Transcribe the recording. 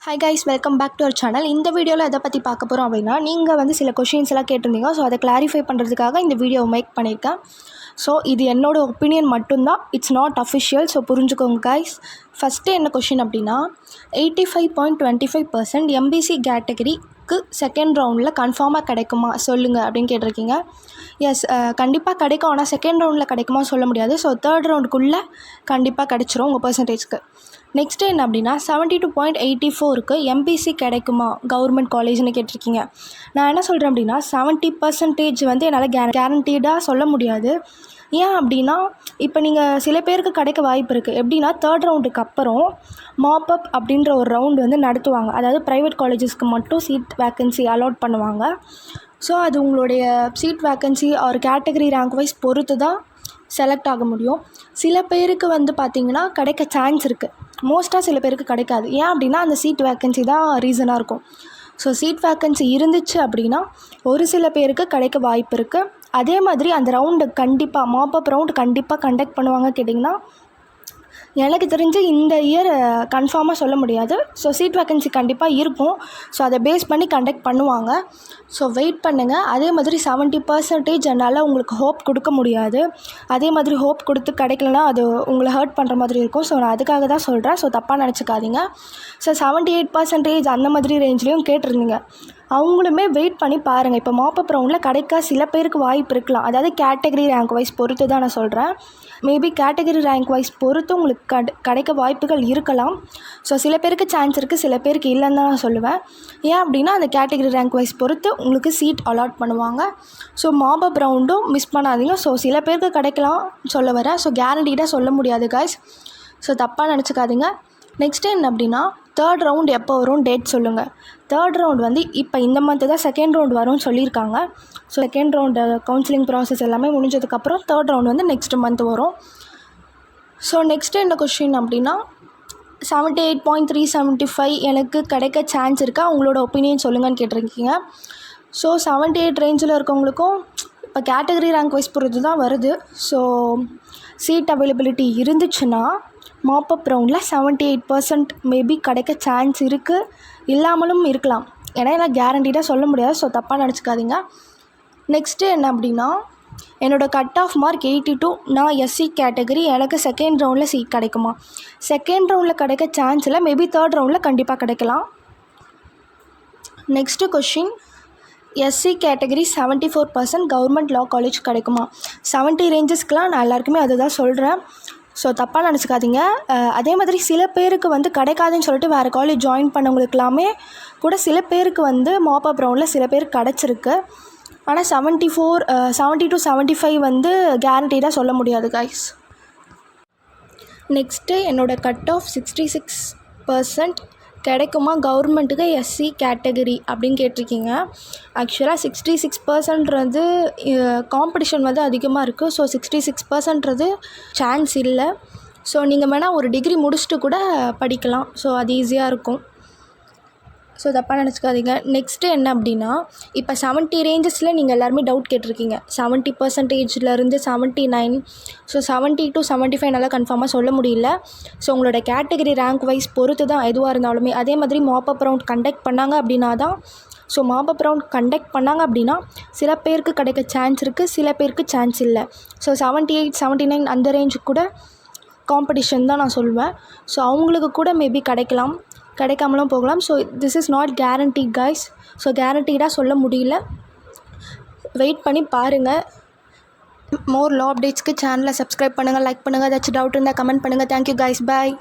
Hi guys, welcome back to our channel. இந்த வீடியோவில் எதை பற்றி பார்க்க போகிறோம் அப்படின்னா, நீங்கள் வந்து சில கொஷின்ஸ் எல்லாம் கேட்டிருந்தீங்க. ஸோ அதை கிளாரிஃபை பண்ணுறதுக்காக இந்த வீடியோவை மேக் பண்ணியிருக்கேன். ஸோ இது என்னோடய ஒப்பீனியன் மட்டும்தான், இட்ஸ் நாட் அஃபிஷியல். ஸோ புரிஞ்சுக்கோங்க கைஸ். ஃபஸ்ட்டு என்ன கொஷின் அப்படின்னா, 85.25% எம்பிசி கேட்டகரிக்கு செகண்ட் ரவுண்டில் கன்ஃபார்மாக கிடைக்குமா சொல்லுங்கள் அப்படின்னு கேட்டிருக்கீங்க. எஸ், கண்டிப்பாக கிடைக்கும். ஆனால் செகண்ட் ரவுண்டில் கிடைக்குமா சொல்ல முடியாது. ஸோ தேர்ட் ரவுண்டுக்குள்ளே கண்டிப்பாக கிடைச்சிரும் உங்கள் பர்சன்டேஜ்க்கு. நெக்ஸ்ட்டு என்ன அப்படின்னா, 72.84க்கு எம்பிசி கிடைக்குமா கவர்மெண்ட் காலேஜ்னு கேட்டிருக்கீங்க. நான் என்ன சொல்கிறேன் அப்படின்னா, 70% வந்து என்னால் கேரண்டீடாக சொல்ல முடியாது. ஏன் அப்படின்னா, இப்போ நீங்கள் சில பேருக்கு கிடைக்க வாய்ப்பு இருக்குது. எப்படின்னா, தேர்ட் ரவுண்டுக்கு அப்புறம் மாப்அப் அப்படின்ற ஒரு ரவுண்டு வந்து நடத்துவாங்க. அதாவது ப்ரைவேட் காலேஜஸ்க்கு மட்டும் சீட் வேக்கன்சி அலாட் பண்ணுவாங்க. ஸோ அது உங்களுடைய சீட் வேக்கன்சி ஒரு கேட்டகரி ரேங்க் வைஸ் பொறுத்து தான் செலக்ட் ஆக முடியும். சில பேருக்கு வந்து பார்த்திங்கன்னா கிடைக்க சான்ஸ் இருக்குது. மோஸ்ட்டாக சில பேருக்கு கிடைக்காது. ஏன் அப்படின்னா, அந்த சீட் வேக்கன்சி தான் ரீசனாக இருக்கும். ஸோ சீட் வேக்கன்சி இருந்துச்சு அப்படின்னா ஒரு சில பேருக்கு கிடைக்க வாய்ப்பு இருக்குது. அதே மாதிரி அந்த ரவுண்டு கண்டிப்பாக மாப்அப் ரவுண்டு கண்டிப்பாக கண்டக்ட் பண்ணுவாங்க கேட்டிங்கன்னா, எனக்கு தெரிஞ்சு இந்த இயர் கன்ஃபார்மாக சொல்ல முடியாது. ஸோ சீட் வேக்கன்சி கண்டிப்பாக இருக்கும். ஸோ அதை பேஸ் பண்ணி கண்டக்ட் பண்ணுவாங்க. ஸோ வெயிட் பண்ணுங்கள். அதே மாதிரி 70% என்னால் உங்களுக்கு ஹோப் கொடுக்க முடியாது. அதே மாதிரி ஹோப் கொடுத்து கிடைக்கலனா அது உங்களை ஹர்ட் பண்ணுற மாதிரி இருக்கும். ஸோ நான் அதுக்காக தான் சொல்கிறேன். ஸோ தப்பாக நினச்சிக்காதீங்க. ஸோ 78% அந்த மாதிரி ரேஞ்ச்லேயும் கேட்டிருந்தீங்க. அவங்களுமே வெயிட் பண்ணி பாருங்கள். இப்போ மாப்அப் ரவுண்டில் கிடைக்க சில பேருக்கு வாய்ப்பு இருக்கலாம். அதாவது கேட்டகரி ரேங்க் வைஸ் பொறுத்து தான் நான் சொல்கிறேன். மேபி கேட்டகரி ரேங்க் வைஸ் பொறுத்து உங்களுக்கு கிடைக்க வாய்ப்புகள் இருக்கலாம். ஸோ சில பேருக்கு சான்ஸ் இருக்குது, சில பேருக்கு இல்லைன்னு தான் நான் சொல்லுவேன். ஏன் அப்படின்னா, அந்த கேட்டகரி ரேங்க் வைஸ் பொறுத்து உங்களுக்கு சீட் அலாட் பண்ணுவாங்க. ஸோ மாப்அப் ரவுண்டும் மிஸ் பண்ணாதீங்க. ஸோ சில பேருக்கு கிடைக்கலாம் சொல்ல வரேன். ஸோ கேரண்டீடாக சொல்ல முடியாது கைஸ். ஸோ தப்பாக நினச்சிக்காதீங்க. நெக்ஸ்ட்டு என்ன அப்படின்னா, தேர்ட் ரவுண்ட் எப்போ வரும் டேட் சொல்லுங்கள். தேர்ட் ரவுண்ட் வந்து இப்போ இந்த மந்த்து தான் செகண்ட் ரவுண்ட் வரும்னு சொல்லியிருக்காங்க. So second round counselling process எல்லாமே முடிஞ்சதுக்கப்புறம் தேர்ட் ரவுண்ட் வந்து நெக்ஸ்ட் மந்த் வரும். ஸோ நெக்ஸ்ட்டு என்ன கொஷின் அப்படின்னா, 78.375 எனக்கு கிடைக்க சான்ஸ் இருக்கா, உங்களோட ஒப்பீனியன் சொல்லுங்கன்னு கேட்டிருக்கீங்க. ஸோ 78 ரேஞ்சில் இருக்கவங்களுக்கும் இப்போ கேட்டகரி ரேங்க் வைஸ் பொறுத்து தான் வருது. ஸோ சீட் அவைலபிலிட்டி இருந்துச்சுன்னா மாப்அப் ரவுண்டில் 78% மேபி கிடைக்க சான்ஸ் இருக்குது, இல்லாமலும் இருக்கலாம். ஏன்னா எல்லாம் கேரண்டீடாக சொல்ல முடியாது. ஸோ தப்பாக நினச்சிக்காதீங்க. நெக்ஸ்ட்டு என்ன அப்படின்னா, என்னோடய கட் ஆஃப் மார்க் 82, நான் எஸ்சி கேட்டகரி, எனக்கு செகண்ட் ரவுண்டில் சீட் கிடைக்குமா? செகண்ட் ரவுண்டில் கிடைக்க சான்ஸ் இல்லை, மேபி தேர்ட் ரவுண்டில் கண்டிப்பாக கிடைக்கலாம். Next question, SC category 74% government law college கிடைக்குமா? 70 ரேஞ்சஸ்க்கெலாம் நான் எல்லாருக்குமே அதுதான் சொல்கிறேன். ஸோ தப்பாக நினச்சிக்காதீங்க. அதே மாதிரி சில பேருக்கு வந்து கிடைக்காதுன்னு சொல்லிட்டு வேறு காலேஜ் ஜாயின் பண்ணவங்களுக்கெல்லாமே கூட சில பேருக்கு வந்து மாப்அப் ரவுண்டில் சில பேருக்கு கிடச்சிருக்கு. ஆனால் 70 to 75 வந்து கேரண்டீடாக சொல்ல முடியாது கைஸ். நெக்ஸ்ட்டு என்னோடய கட் ஆஃப் 66% கிடைக்குமா கவர்மெண்ட்டுக்கு எஸ்சி கேட்டகரி அப்படின்னு கேட்டிருக்கீங்க. ஆக்சுவலாக 66% காம்படிஷன் வந்து அதிகமாக இருக்குது. ஸோ 66% சான்ஸ் இல்லை. ஸோ நீங்கள் வேணால் ஒரு டிகிரி முடிச்சுட்டு கூட படிக்கலாம். ஸோ அது ஈஸியாக இருக்கும். ஸோ தப்பாக நினச்சிக்காதீங்க. நெக்ஸ்ட்டு என்ன அப்படின்னா, இப்போ 70 ரேஞ்சஸில் நீங்கள் எல்லாருமே டவுட் கேட்டிருக்கீங்க. 70%லேருந்து 79. ஸோ 70 to 75 நல்லா கன்ஃபார்மாக சொல்ல முடியல. ஸோ உங்களோட கேட்டகரி ரேங்க் வைஸ் பொறுத்து தான் எதுவாக இருந்தாலுமே. அதே மாதிரி மாப்அப் ரவுண்ட் கண்டக்ட் பண்ணாங்க அப்படின்னா தான். ஸோ மாப்அப் ரவுண்ட் கண்டக்ட் பண்ணாங்க அப்படின்னா சில பேருக்கு கிடைக்க சான்ஸ் இருக்குது, சில பேருக்கு சான்ஸ் இல்லை. ஸோ 78, 79 அந்த ரேஞ்சுக்கு கூட காம்படிஷன் தான் நான் சொல்லுவேன். ஸோ அவங்களுக்கு கூட மேபி கிடைக்கலாம், கிடைக்காமலும் போகலாம். So this is not guaranteed guys. So கேரண்டீடாக சொல்ல முடியல. வெயிட் பண்ணி பாருங்கள். மோர் லா அப்டேட்ஸ்க்கு சேனலை சப்ஸ்கிரைப் பண்ணுங்கள், லைக் பண்ணுங்கள். ஏதாச்சும் டவுட் இருந்தால் கமெண்ட் பண்ணுங்கள். தேங்க்யூ கைஸ், பாய்.